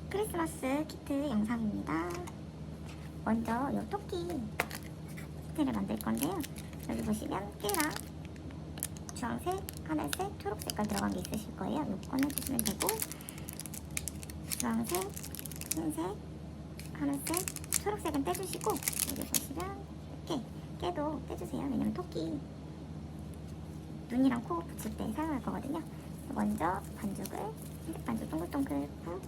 크리스마스 키트 영상입니다. 먼저 이 토끼 키트를 만들 건데요. 여기 보시면 깨랑 주황색, 하늘색, 초록 색깔 들어간 게 있으실 거예요. 이거 꺼내주시면 되고, 주황색, 흰색, 하늘색, 초록색은 떼주시고, 여기 보시면 깨도 떼주세요. 왜냐면 토끼 눈이랑 코 붙일 때 사용할 거거든요. 먼저 반죽을 흰색 반죽 동글동글 꾹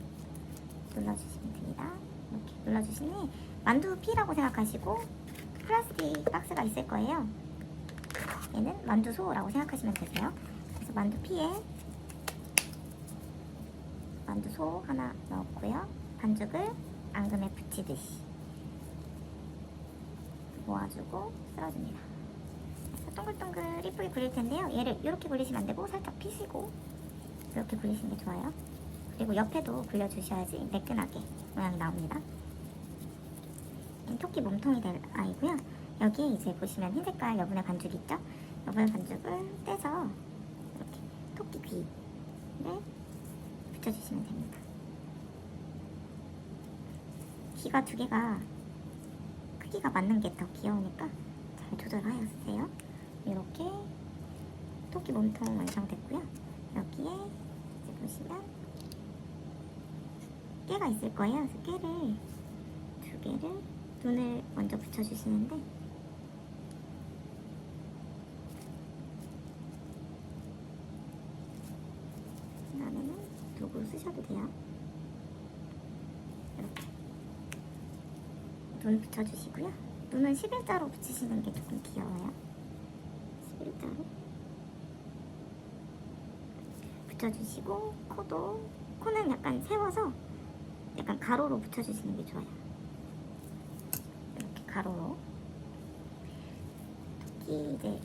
눌러주시면 됩니다. 이렇게 눌러주신 후에 만두 피라고 생각하시고 플라스틱 박스가 있을 거예요. 얘는 만두소라고 생각하시면 되세요. 그래서 만두피에 만두소 하나 넣고요. 반죽을 앙금에 붙이듯이 모아주고 쓸어줍니다. 그래서 동글동글 이쁘게 굴릴 텐데요. 얘를 이렇게 굴리시면 안 되고 살짝 피시고 이렇게 굴리시는 게 좋아요. 그리고 옆에도 굴려주셔야지 매끈하게 모양이 나옵니다. 토끼 몸통이 될 아이고요. 여기에 이제 보시면 흰 색깔 여분의 반죽 있죠? 여분의 반죽을 떼서 이렇게 토끼 귀를 붙여주시면 됩니다. 귀가 두 개가 크기가 맞는 게 더 귀여우니까 잘 조절하여 쓰세요. 이렇게 토끼 몸통 완성됐고요. 여기에 이제 보시면 깨가 있을 거예요. 그래서 깨를 두 개를 눈을 먼저 붙여주시는데 그 다음에는 도구 쓰셔도 돼요. 이렇게 눈 붙여주시고요. 눈은 11자로 붙이시는 게 조금 귀여워요. 11자로 붙여주시고 코는 약간 세워서 약간 가로로 붙여주시는 게 좋아요. 이렇게 가로로. 토끼 이제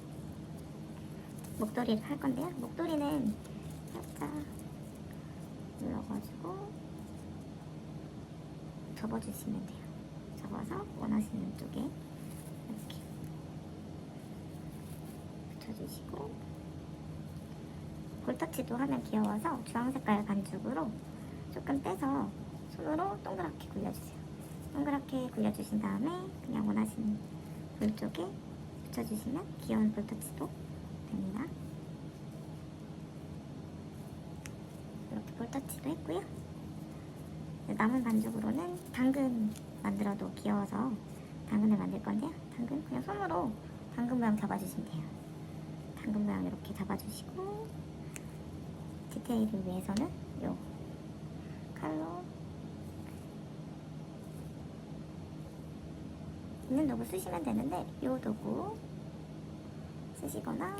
목도리를 할 건데요. 목도리는 살짝 눌러가지고 접어주시면 돼요. 접어서 원하시는 쪽에 이렇게 붙여주시고, 볼터치도 하면 귀여워서 주황색깔 반죽으로 조금 떼서 손으로 동그랗게 굴려주세요. 동그랗게 굴려주신 다음에 그냥 원하시는 볼 쪽에 붙여주시면 귀여운 볼터치도 됩니다. 이렇게 볼터치도 했고요. 남은 반죽으로는 당근 만들어도 귀여워서 당근을 만들 건데요. 당근 그냥 손으로 당근 모양 잡아주시면 돼요. 당근 모양 이렇게 잡아주시고, 디테일을 위해서는 요 칼로 있는 도구 쓰시면 되는데, 요 도구 쓰시거나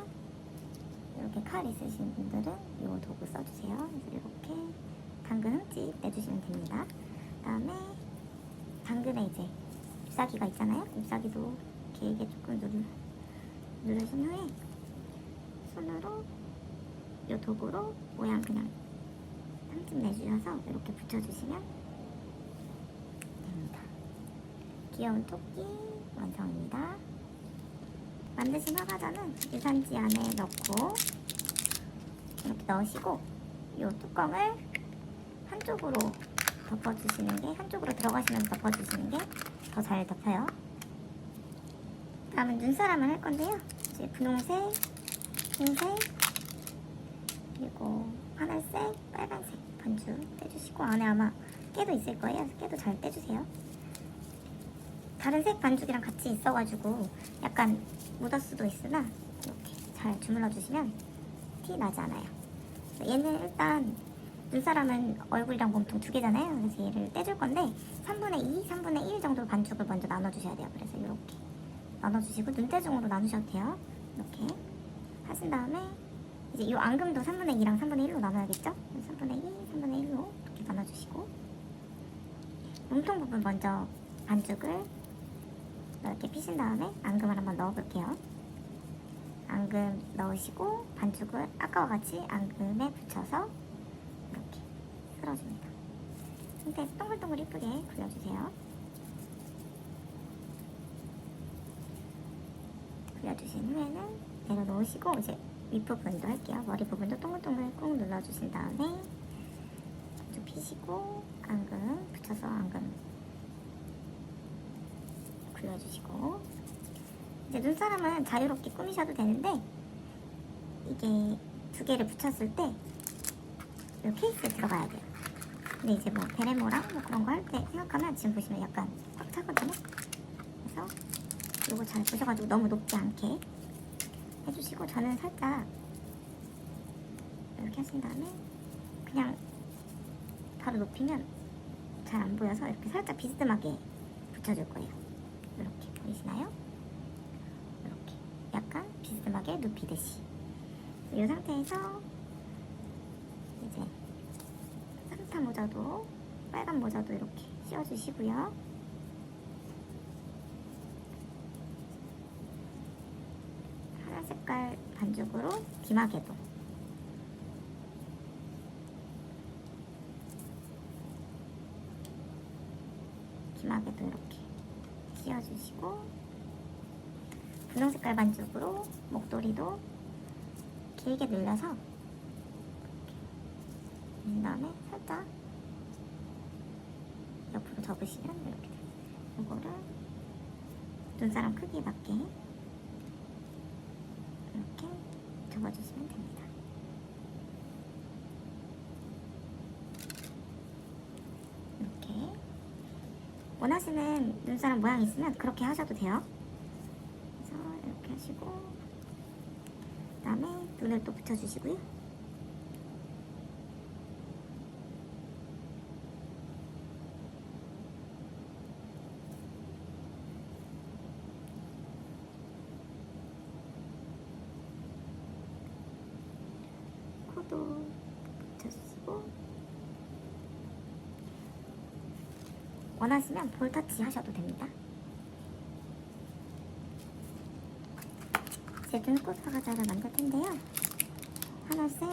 이렇게 칼 있으신 분들은 요 도구 써주세요. 그래서 이렇게 당근 흠집 내주시면 됩니다. 그 다음에 당근에 이제 잎사귀가 있잖아요. 잎사귀도 길게 조금 누르신 후에 손으로 요 도구로 모양 그냥 흠집 내주셔서 이렇게 붙여주시면 됩니다. 귀여운 토끼 완성입니다. 만드신 화과자는 유산지 안에 넣고 이렇게 넣으시고, 이 뚜껑을 한쪽으로 덮어주시는 게, 한쪽으로 들어가시면서 덮어주시는 게 더 잘 덮여요. 다음은 눈사람을 할 건데요. 이제 분홍색, 흰색, 그리고 하늘색, 빨간색 반죽 떼주시고, 안에 아마 깨도 있을 거예요. 그래서 깨도 잘 떼주세요. 다른 색 반죽이랑 같이 있어가지고 약간 묻을 수도 있으나 이렇게 잘 주물러 주시면 티 나지 않아요. 얘는 일단 눈사람은 얼굴이랑 몸통 두 개잖아요. 그래서 얘를 떼줄 건데 3분의 2, 3분의 1 정도 반죽을 먼저 나눠주셔야 돼요. 그래서 이렇게 나눠주시고 눈대중으로 나누셔도 돼요. 이렇게 하신 다음에 이제 이 앙금도 3분의 2랑 3분의 1로 나눠야겠죠? 3분의 2, 3분의 1로 이렇게 나눠주시고, 몸통 부분 먼저 반죽을 이렇게 피신 다음에 앙금을 한번 넣어볼게요. 앙금 넣으시고 반죽을 아까와 같이 앙금에 붙여서 이렇게 쓸어줍니다. 상태 동글동글 이쁘게 굴려주세요. 굴려주신 후에는 내려놓으시고 이제 윗부분도 할게요. 머리 부분도 동글동글 꾹 눌러주신 다음에 반죽 피시고 앙금 굴려주시고, 이제 눈사람은 자유롭게 꾸미셔도 되는데 이게 두 개를 붙였을 때 이 케이스에 들어가야 돼요. 근데 이제 뭐 베레모랑 뭐 그런 거 할 때 생각하면 지금 보시면 약간 꽉 차거든요. 그래서 이거 잘 보셔가지고 너무 높지 않게 해주시고, 저는 살짝 이렇게 하신 다음에 그냥 바로 높이면 잘 안 보여서 이렇게 살짝 비스듬하게 붙여줄 거예요. 이렇게 보이시나요? 이렇게 약간 비스듬하게 눕히듯이. 이 상태에서 이제 산타 모자도, 빨간 모자도 이렇게 씌워주시고요. 하늘 색깔 반죽으로 귀마개도 이렇게 씌워주시고, 분홍 색깔 반죽으로 목도리도 길게 늘려서 이렇게 다음에 살짝 옆으로 접으시면 이렇게 돼요. 이거를 눈사람 크기에 맞게 이렇게 접어주시면 됩니다. 이렇게 원하시는 눈사람 모양이 있으면 그렇게 하셔도 돼요. 그래서 이렇게 하시고, 그 다음에 눈을 또 붙여주시고요. 코도 붙여주시고, 원하시면 볼터치 하셔도 됩니다. 이제 눈꽃 화과자를 만들 텐데요. 하늘색,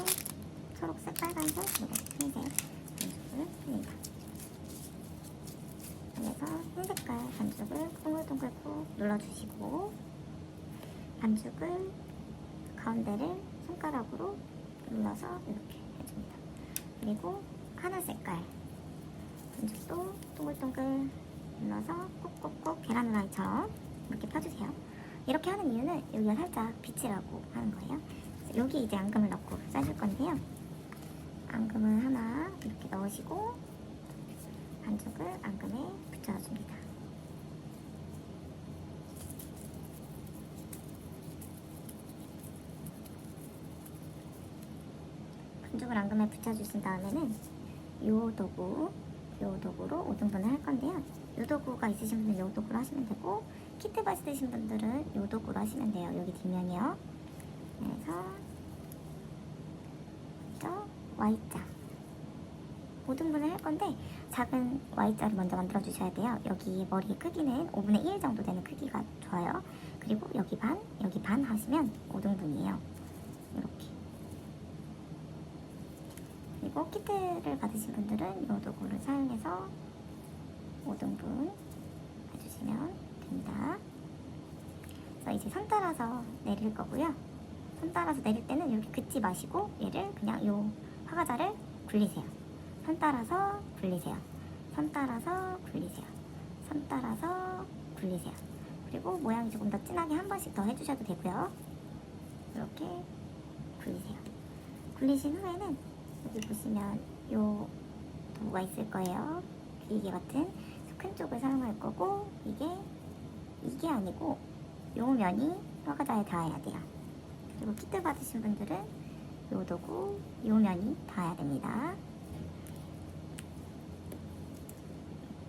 초록색, 빨간색, 그리고 흰색 반죽을 씁니다. 그래서 흰 색깔 반죽을 동글동글 꾹 눌러주시고, 반죽을 가운데를 손가락으로 눌러서 이렇게 해줍니다. 그리고 하늘 색깔 반죽도 동글동글 눌러서 꾹꾹꾹 계란 후라이처럼 이렇게 펴주세요. 이렇게 하는 이유는 여기가 살짝 비치라고 하는 거예요. 그래서 여기 이제 앙금을 넣고 싸줄 건데요. 앙금을 하나 이렇게 넣으시고 반죽을 앙금에 붙여줍니다. 반죽을 앙금에 붙여주신 다음에는 요 도구로 5등분을 할 건데요. 요 도구가 있으신 분들은 요 도구로 하시면 되고, 키트바 쓰신 분들은 요 도구로 하시면 돼요. 여기 뒷면이요. 그래서 먼저 Y자 5등분을 할 건데, 작은 Y자를 먼저 만들어 주셔야 돼요. 여기 머리 크기는 5분의 1 정도 되는 크기가 좋아요. 그리고 여기 반 하시면 5등분이에요. 이렇게. 그리고 키트를 받으신 분들은 이 도구를 사용해서 5등분 해주시면 됩니다. 그래서 이제 선 따라서 내릴 거고요. 선 따라서 내릴 때는 이렇게 긋지 마시고 얘를 그냥 이 화과자를 굴리세요. 선 따라서 굴리세요. 선 따라서 굴리세요. 선 따라서 굴리세요. 그리고 모양이 조금 더 진하게 한 번씩 더 해주셔도 되고요. 이렇게 굴리세요. 굴리신 후에는 여기 보시면 요 도구가 있을 거예요. 귀이개 같은 큰 쪽을 사용할 거고, 이게 아니고 요 면이 화과자에 닿아야 돼요. 그리고 키트 받으신 분들은 요 도구, 요 면이 닿아야 됩니다.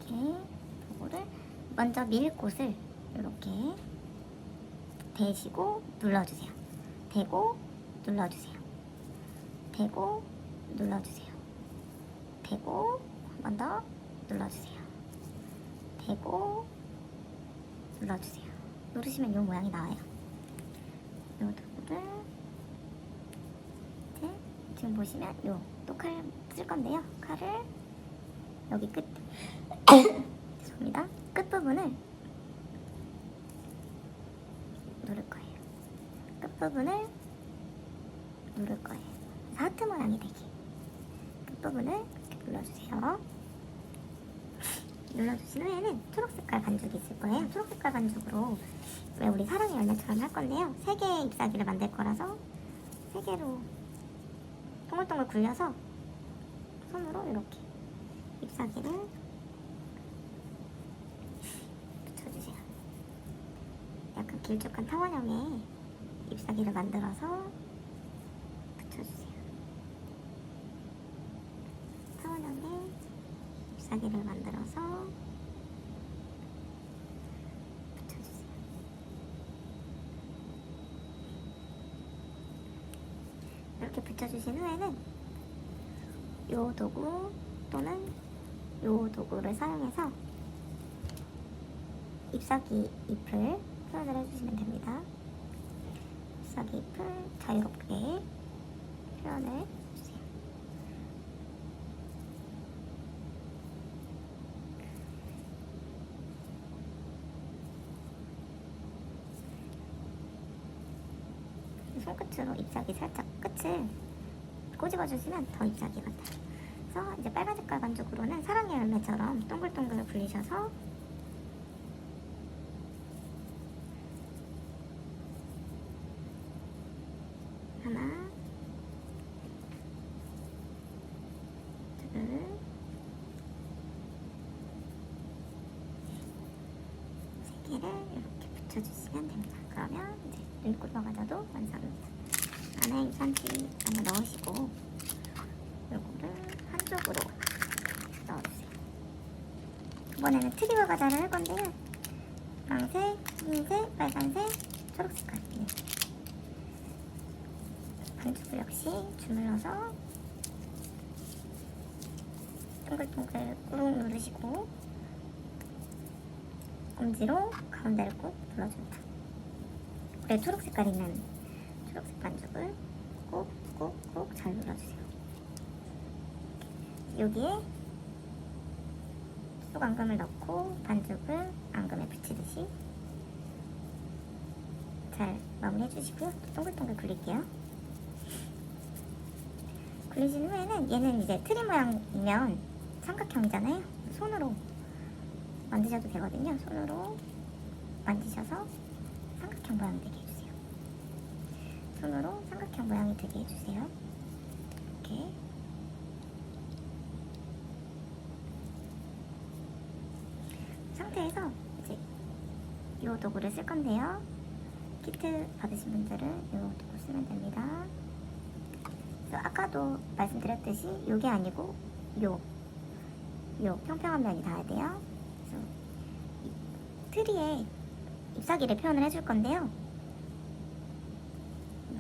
이렇게 도구를 먼저 밀 곳을 이렇게 대시고 눌러주세요. 대고 눌러주세요. 대고 눌러주세요. 대고 한 번 더 눌러주세요. 대고 눌러주세요. 누르시면 이 모양이 나와요. 이 도구를 이제 지금 보시면 또 칼 쓸 건데요. 칼을 여기 죄송합니다. 끝부분을 누를 거예요. 끝부분을 누를 거예요. 하트 모양이 되게 끝부분을 이렇게 눌러주세요. 눌러주신 후에는 초록색깔 반죽이 있을 거예요. 초록색깔 반죽으로 왜 우리 사랑의 열매처럼 할 건데요. 3개의 잎사귀를 만들 거라서 3개로 동글동글 굴려서 손으로 이렇게 잎사귀를 붙여주세요. 약간 길쭉한 타원형의 잎사귀를 만들어서 붙여주세요. 타원형의 잎사귀를 만들어서 붙여주세요. 이렇게 붙여주신 후에는 요 도구 또는 요 도구를 사용해서 잎사귀 잎을 표현을 해주시면 됩니다. 잎사귀 잎을 자유롭게 표현을 해주세요. 손끝으로 잎사귀 살짝 끝을 꼬집어 주시면 더 잎사귀 같아요. 그래서 이제 빨간 색깔 반죽으로는 사랑의 열매처럼 동글동글 굴리셔서 하나, 둘, 세 개를 이렇게 붙여주시면 됩니다. 그러면 이제 눈구멍 과자도 완성입니다. 안에 잎산지 안에 넣으시고 요거를 한쪽으로 넣어주세요. 이번에는 트리버 과자를 할 건데요. 노란색, 흰색, 빨간색, 초록색깔. 반죽을 역시 주물러서 동글동글 꾹 누르시고 엄지로 가운데를 꾹 눌러줍니다. 그래 초록 색깔 있는 초록색 반죽을 꾹꾹꾹 잘 눌러주세요. 여기에 쑥 앙금을 넣고 반죽을 앙금에 붙이듯이 잘 마무리해 주시고요. 동글동글 굴릴게요. 굴리신 후에는 얘는 이제 트리 모양이면 삼각형이잖아요. 손으로 만드셔도 되거든요. 손으로 만드셔서 삼각형 모양 되게 해주세요. 손으로 삼각형 모양이 되게 해주세요. 이렇게 상태에서 이제 이 도구를 쓸 건데요. 키트 받으신 분들은 이 도구 쓰면 됩니다. 그래서 아까도 말씀드렸듯이 요게 아니고 요 평평한 면이 닿아야 돼요. 그래서 이 트리에 잎사귀를 표현을 해줄 건데요.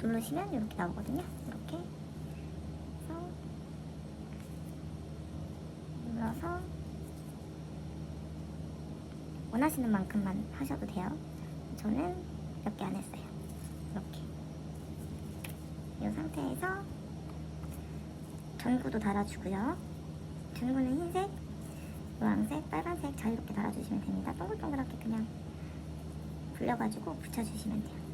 누르시면 이렇게 나오거든요. 이렇게 그래서 눌러서 원하시는 만큼만 하셔도 돼요. 저는 몇 개 안 했어요. 이렇게 이 상태에서 전구도 달아주고요. 전구는 흰색, 노란색, 빨간색 자유롭게 달아주시면 됩니다. 동글동글하게 그냥 굴려가지고 붙여주시면 돼요.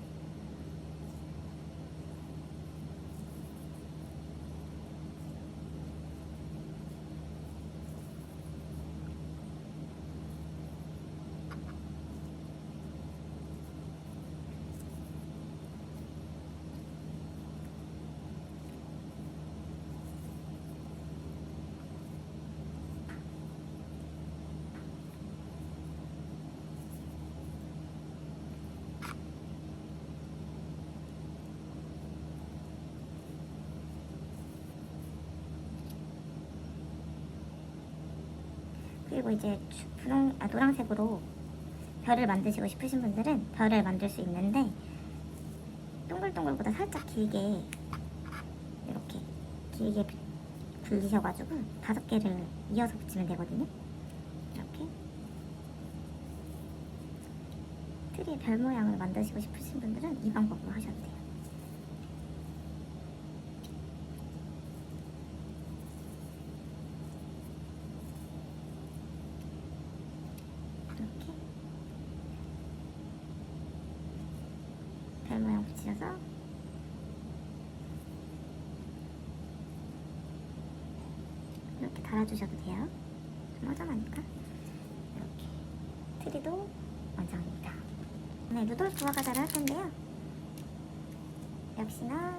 그리고 이제 노란색으로 별을 만드시고 싶으신 분들은 별을 만들 수 있는데 동글동글보다 살짝 길게 이렇게 길게 굴리셔가지고 5개를 이어서 붙이면 되거든요. 이렇게 트리 별 모양을 만드시고 싶으신 분들은 이 방법으로 하셔도 돼요. 이렇게 별 모양 붙이셔서 이렇게 달아주셔도 돼요. 좀 허전하니까 길이도 완성입니다. 네, 루돌프 화가자를 할 건데요. 역시나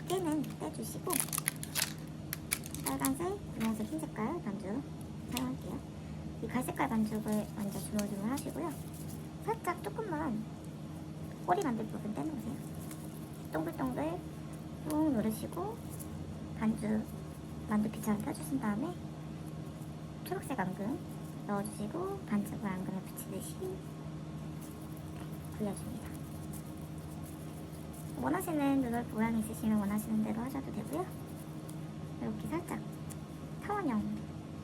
깨는 떼주시고 빨간색, 분홍색, 흰 색깔 반죽 사용할게요. 이 갈색깔 반죽을 먼저 주물주물 하시고요. 살짝 조금만 꼬리 만들 부분 떼놓으세요. 동글동글 꾹 누르시고 반죽 만두피처럼 펴주신 다음에 초록색 앙금 넣어주시고 반죽을 앙금에 붙이듯이 굴려줍니다. 원하시는 누돌프 모양이 있으시면 원하시는 대로 하셔도 되고요. 이렇게 살짝 타원형,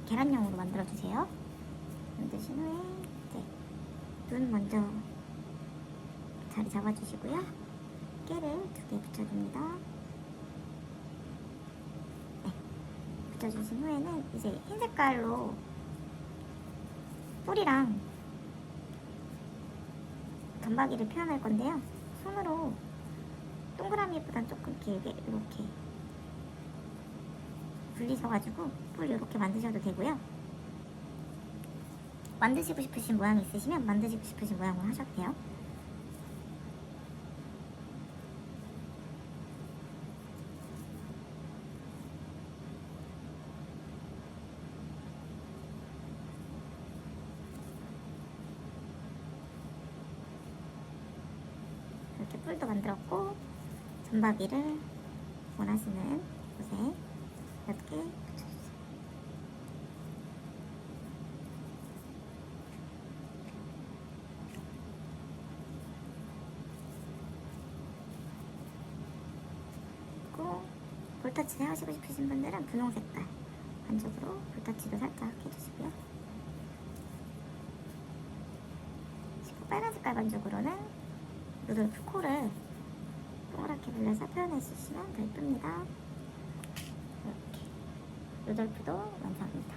계란형으로 만들어주세요. 만드신 후에 이제 눈 먼저 자리 잡아주시고요. 깨를 2개 붙여줍니다. 네, 붙여주신 후에는 이제 흰 색깔로 뿌리랑 점박이를 표현할 건데요. 손으로 동그라미보단 조금 길게 이렇게 굴리셔가지고 뿔 이렇게 만드셔도 되고요. 만드시고 싶으신 모양이 있으시면 만드시고 싶으신 모양으로 하셔도 돼요. 이렇게 뿔도 만들었고 점박이를 원하시는 곳에 이렇게 붙여주세요. 그리고 볼터치 하시고 싶으신 분들은 분홍 색깔 반죽으로 볼터치도 살짝 해주시고요. 그리고 빨간 색깔 반죽으로는 루돌프 코를 동그랗게 불려서 표현해 주시면 더 예쁩니다. 이렇게 루돌프도 완성입니다.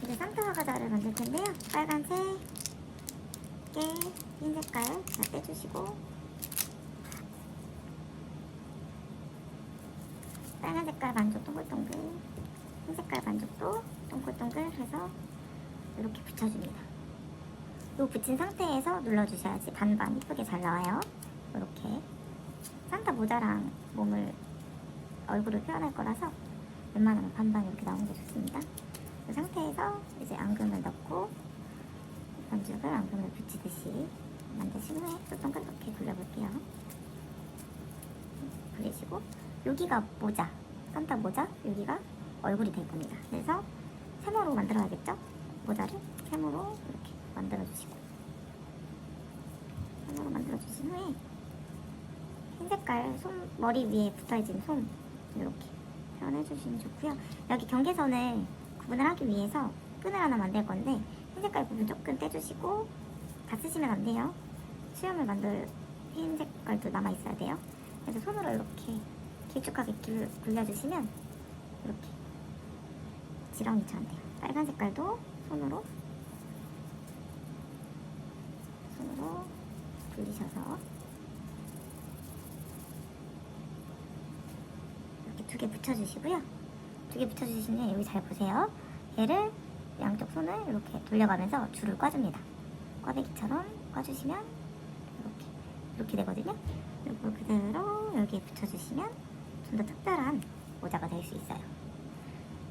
이제 산타 화가자를 만들 텐데요. 빨간색, 깨, 흰 색깔 다 떼주시고 빨간 색깔 반죽 동글동글, 흰 색깔 반죽도 동글동글 해서 이렇게 붙여줍니다. 요 붙인 상태에서 눌러주셔야지 반반 이쁘게 잘 나와요. 이렇게 산타 모자랑 몸을 얼굴을 표현할 거라서 웬만하면 반반 이렇게 나오는 게 좋습니다. 이 상태에서 이제 앙금을 넣고 반죽을 앙금을 붙이듯이 만드신 후에 또 동그랗게 굴려볼게요. 굴리시고 여기가 모자, 산타 모자, 여기가 얼굴이 될 겁니다. 그래서 세모로 만들어야겠죠? 모자를 세모로 이렇게 만들어주시고 세모로 만들어주신 후에 흰 색깔 솜, 머리 위에 붙어있는 솜 이렇게 표현해주시면 좋고요. 여기 경계선을 구분을 하기 위해서 끈을 하나 만들 건데 흰 색깔 부분 조금 떼주시고 다 쓰시면 안 돼요. 수염을 만들 흰 색깔도 남아있어야 돼요. 그래서 손으로 이렇게 길쭉하게 굴려주시면 이렇게 지렁이처럼 돼요. 빨간 색깔도 손으로 굴리셔서 이렇게 2개 붙여주시고요. 2개 붙여주시면 여기 잘 보세요. 얘를 양쪽 손을 이렇게 돌려가면서 줄을 꽈줍니다. 꽈배기처럼 꽈주시면 이렇게 되거든요. 그리고 그대로 여기에 붙여주시면 좀 더 특별한 모자가 될 수 있어요.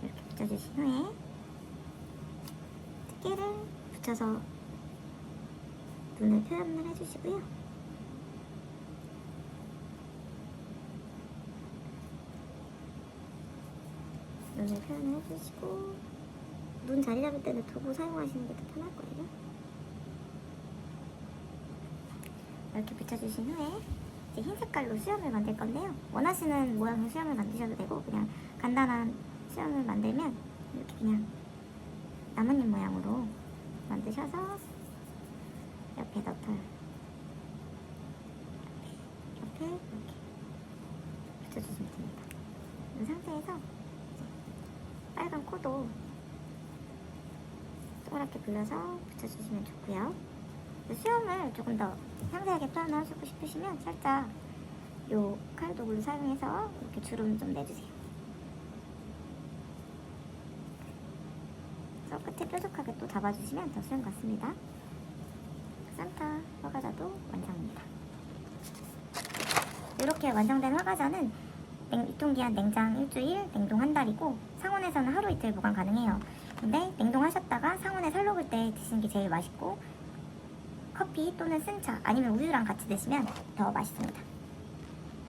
이렇게 붙여주신 후에 깨를 붙여서 눈을 표현을 해주시고요. 눈을 표현을 해주시고 눈 자리 잡을 때는 도구 사용하시는 게 더 편할 거예요. 이렇게 붙여주신 후에 이제 흰 색깔로 수염을 만들 건데요. 원하시는 모양의 수염을 만드셔도 되고 그냥 간단한 수염을 만들면 이렇게 그냥 나뭇잎 모양으로 만드셔서 옆에 덮어요. 옆에 이렇게 붙여주시면 됩니다. 이 상태에서 이제 빨간 코도 동그랗게 불려서 붙여주시면 좋고요. 수염을 조금 더 상세하게 표현하시고 싶으시면 살짝 요 칼 도구를 사용해서 이렇게 주름 좀 내주세요. 그래서 끝에 뾰족하게 또 잡아주시면 더 수염 같습니다. 산타 화과자도 완성입니다. 이렇게 완성된 화과자는 유통기한 냉장 일주일, 냉동 한 달이고 상온에서는 하루 이틀 보관 가능해요. 근데 냉동하셨다가 상온에 살 녹을 때 드시는 게 제일 맛있고 커피 또는 쓴차 아니면 우유랑 같이 드시면 더 맛있습니다.